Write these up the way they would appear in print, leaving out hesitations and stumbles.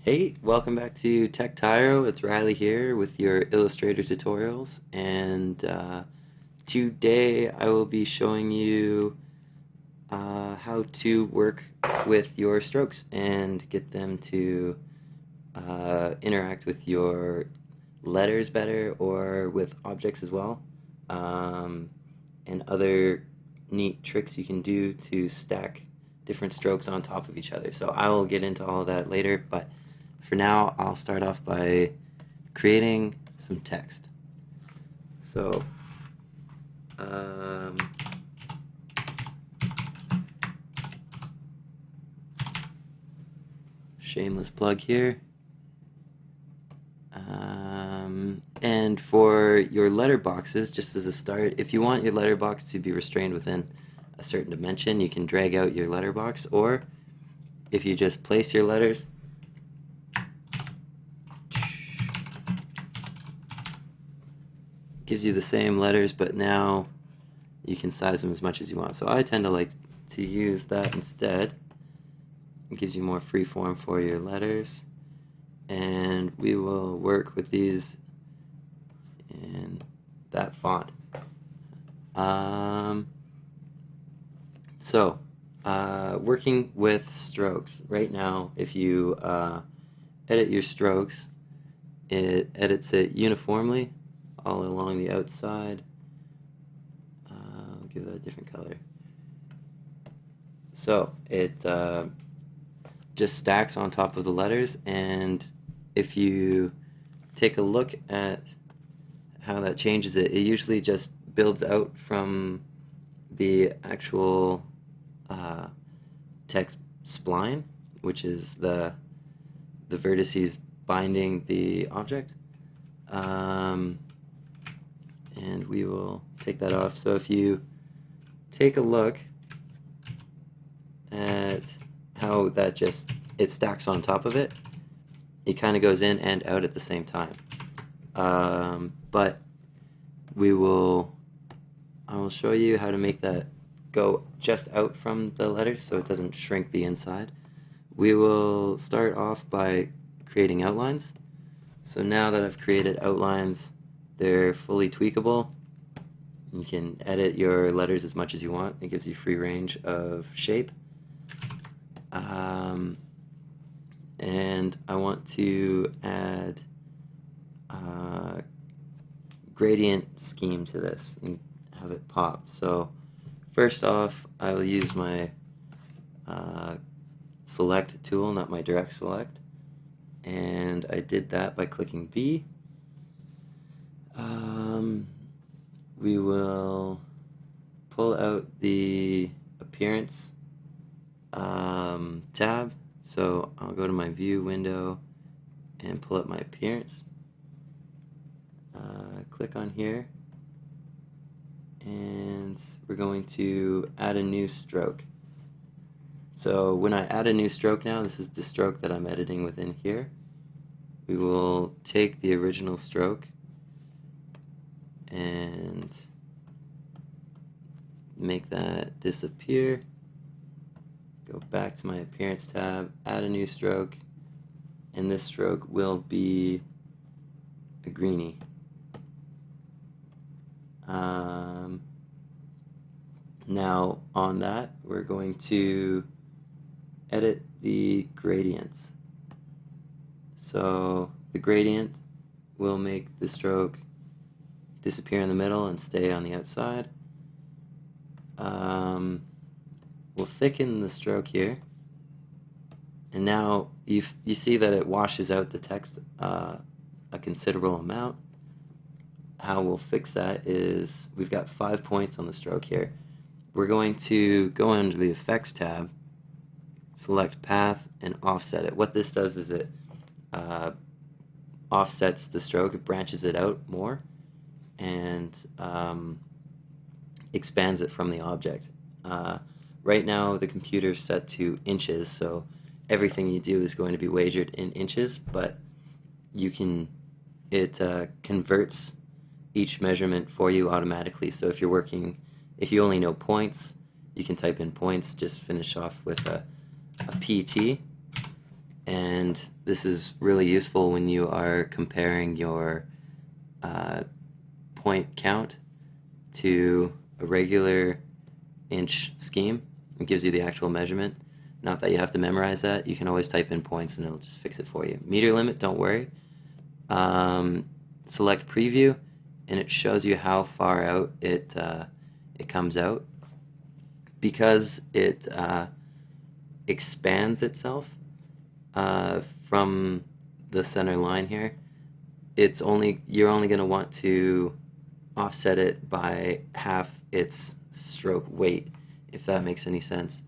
Hey, welcome back to Tech Tyro. It's Riley here with your Illustrator tutorials, and today I will be showing you how to work with your strokes and get them to interact with your letters better or with objects as well, um, and other neat tricks you can do to stack different strokes on top of each other. So I will get into all of that later, but for now I'll start off by creating some text. So um, shameless plug here. And for your letter boxes, just as a start, if you want your letterbox to be restrained within a certain dimension, you can drag out your letterbox, or if you just place your letters, gives you the same letters, but now you can size them as much as you want. So I tend to like to use that instead. It gives you more free form for your letters, and we will work with these in that font. Working with strokes. Right now, if you edit your strokes, it edits it uniformly all along the outside. I'll give it a different color. So it just stacks on top of the letters, and if you take a look at how that changes it, it usually just builds out from the actual text spline, which is the vertices binding the object. And we will take that off. So if you take a look at how that it stacks on top of it, it kind of goes in and out at the same time. But I will show you how to make that go just out from the letters so it doesn't shrink the inside. We will start off by creating outlines. So now that I've created outlines, they're fully tweakable. You can edit your letters as much as you want. It gives you free range of shape. And I want to add gradient scheme to this and have it pop. So first off, I will use my select tool, not my direct select, and I did that by clicking V. We will pull out the appearance tab. So I'll go to my view window and pull up my appearance. Click on here, and we're going to add a new stroke. So when I add a new stroke now, this is the stroke that I'm editing within here. We will take the original stroke and make that disappear. Go back to my appearance tab, add a new stroke, and this stroke will be a greenie. Now on that, we're going to edit the gradients. So the gradient will make the stroke disappear in the middle and stay on the outside. We'll thicken the stroke here, and now you see that it washes out the text a considerable amount. How we'll fix that is we've got 5 points on the stroke here. We're going to go under the Effects tab, select Path, and offset it. What this does is it offsets the stroke, it branches it out more, and expands it from the object. Right now the computer's set to inches, so everything you do is going to be wagered in inches, but it converts each measurement for you automatically. So if you only know points, you can type in points, just finish off with a PT, And this is really useful when you are comparing your uh, point count to a regular inch scheme. It gives you the actual measurement. Not that you have to memorize that. You can always type in points and it'll just fix it for you. Meter limit, don't worry. Select preview, and it shows you how far out it comes out. Because it expands itself from the center line here, you're only going to want to offset it by half its stroke weight, if that makes any sense.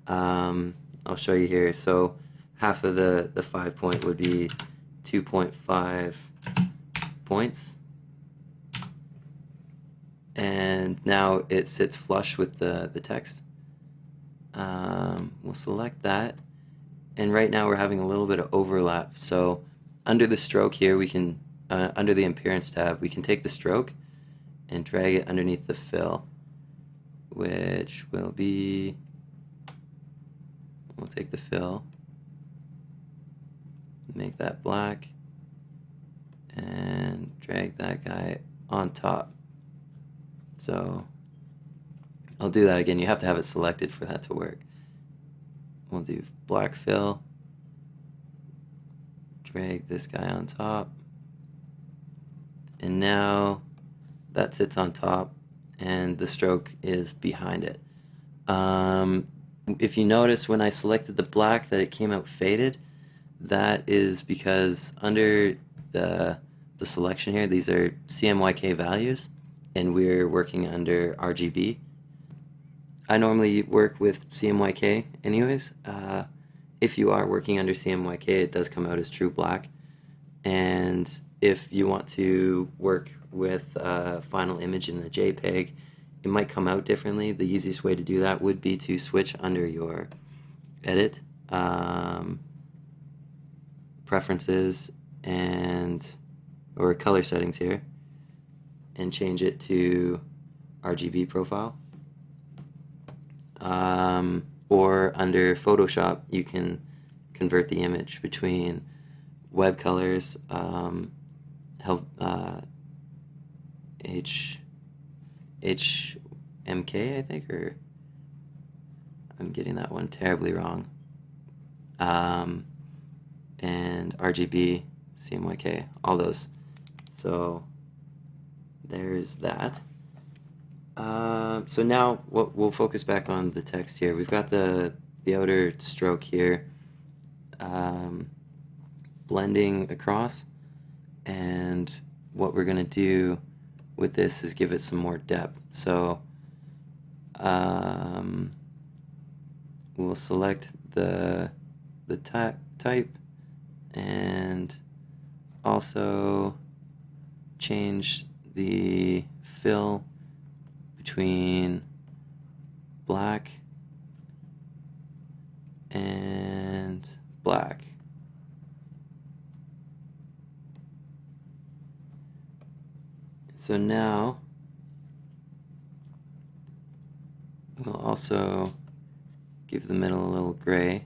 I'll show you here. So half of the 5 point would be 2.5 points. And now it sits flush with the text. We'll select that. And right now we're having a little bit of overlap. So under the stroke here, we can, under the appearance tab, we can take the stroke and drag it underneath the fill, which will be, we'll take the fill, make that black, and drag that guy on top. So I'll do that again. You have to have it selected for that to work. We'll do black fill, drag this guy on top, and now that sits on top and the stroke is behind it. If you notice when I selected the black that it came out faded, that is because under the selection here, these are CMYK values, and we're working under RGB. I normally work with CMYK anyways. If you are working under CMYK, it does come out as true black. And if you want to work with a final image in the JPEG, it might come out differently. The easiest way to do that would be to switch under your edit, preferences, or color settings here, and change it to RGB profile. Or under Photoshop, you can convert the image between web colors, HMK, I think, or I'm getting that one terribly wrong. And RGB, CMYK, all those. So there's that. So now we'll focus back on the text here. We've got the outer stroke here, blending across, and what we're going to do with this is give it some more depth. So we'll select the type and also change the fill between black and black. So now we'll also give the middle a little gray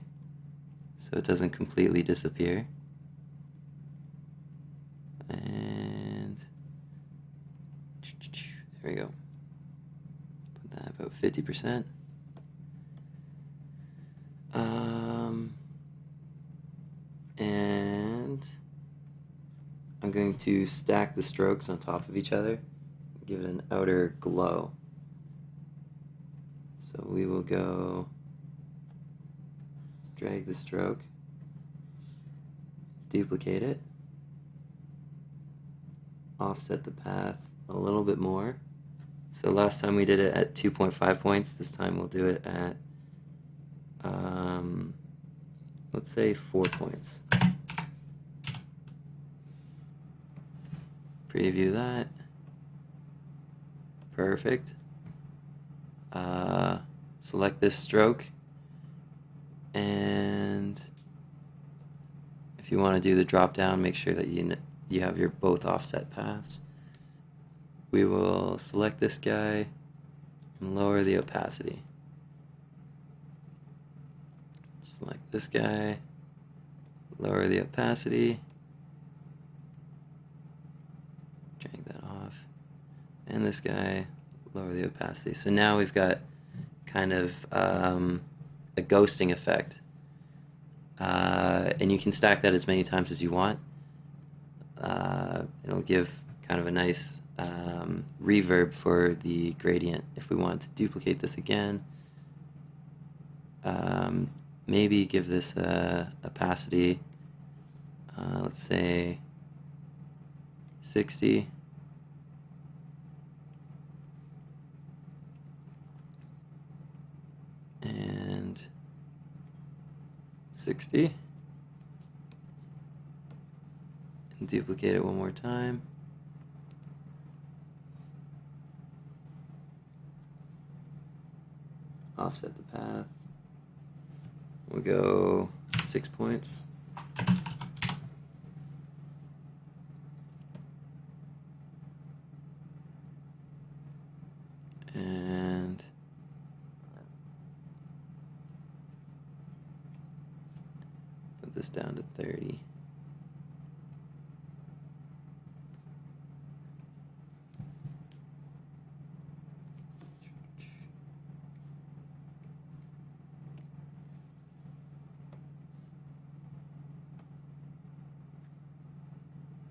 so it doesn't completely disappear. And there we go. Put that about 50%. And I'm going to stack the strokes on top of each other, give it an outer glow. So we will go drag the stroke, duplicate it, offset the path a little bit more. So last time we did it at 2.5 points, this time we'll do it at, let's say 4 points. Preview that. Perfect. Select this stroke, and if you want to do the drop down, make sure that you have your both offset paths. We will select this guy and lower the opacity. Select this guy, lower the opacity, drag that off, and this guy, lower the opacity. So now we've got kind of a ghosting effect. And you can stack that as many times as you want. It'll give kind of a nice reverb for the gradient. If we want to duplicate this again, maybe give this a opacity, let's say 60. And 60. And duplicate it one more time. Offset the path. We'll go 6 points. And put this down to 30.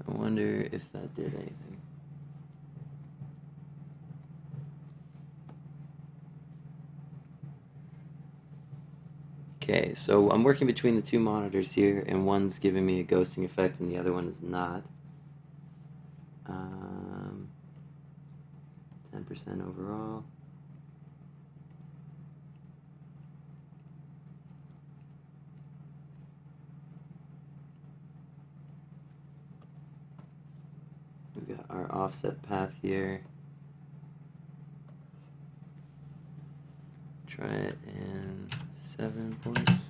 I wonder if that did anything. Okay, so I'm working between the two monitors here, and one's giving me a ghosting effect and the other one is not. 10% overall. We've got our offset path here. Try it in 7 points.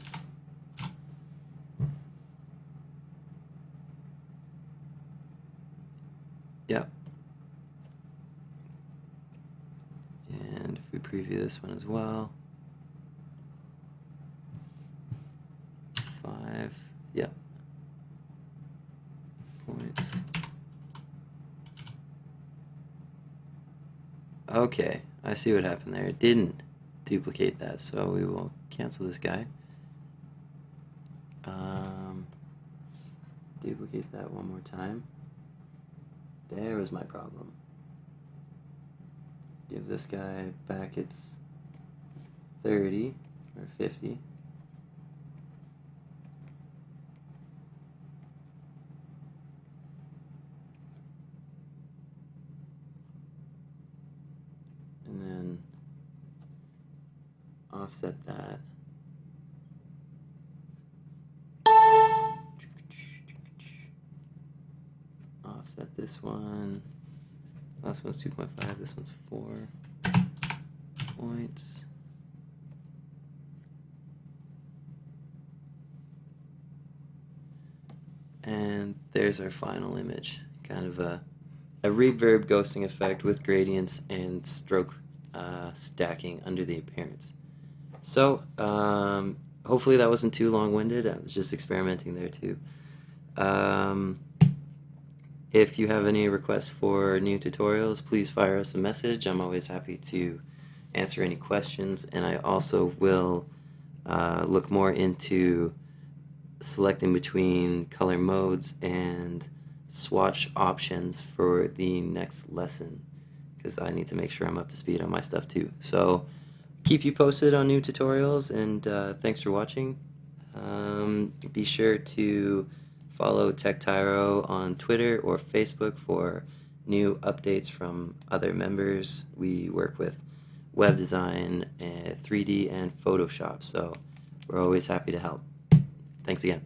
Yep. And if we preview this one as well, 5, yep, points. Okay, I see what happened there. It didn't duplicate that, so we will cancel this guy. Duplicate that one more time. There was my problem. Give this guy back its 30 or 50. And then offset that. Offset this one. Last one's 2.5, this one's 4 points. And there's our final image. Kind of a reverb ghosting effect with gradients and stroke stacking under the appearance. So hopefully that wasn't too long-winded. I was just experimenting there too. If you have any requests for new tutorials, please fire us a message. I'm always happy to answer any questions, and I also will look more into selecting between color modes and swatch options for the next lesson, because I need to make sure I'm up to speed on my stuff too. So keep you posted on new tutorials, and thanks for watching. Be sure to follow TechTyro on Twitter or Facebook for new updates from other members. We work with web design, 3D, and Photoshop, so we're always happy to help. Thanks again.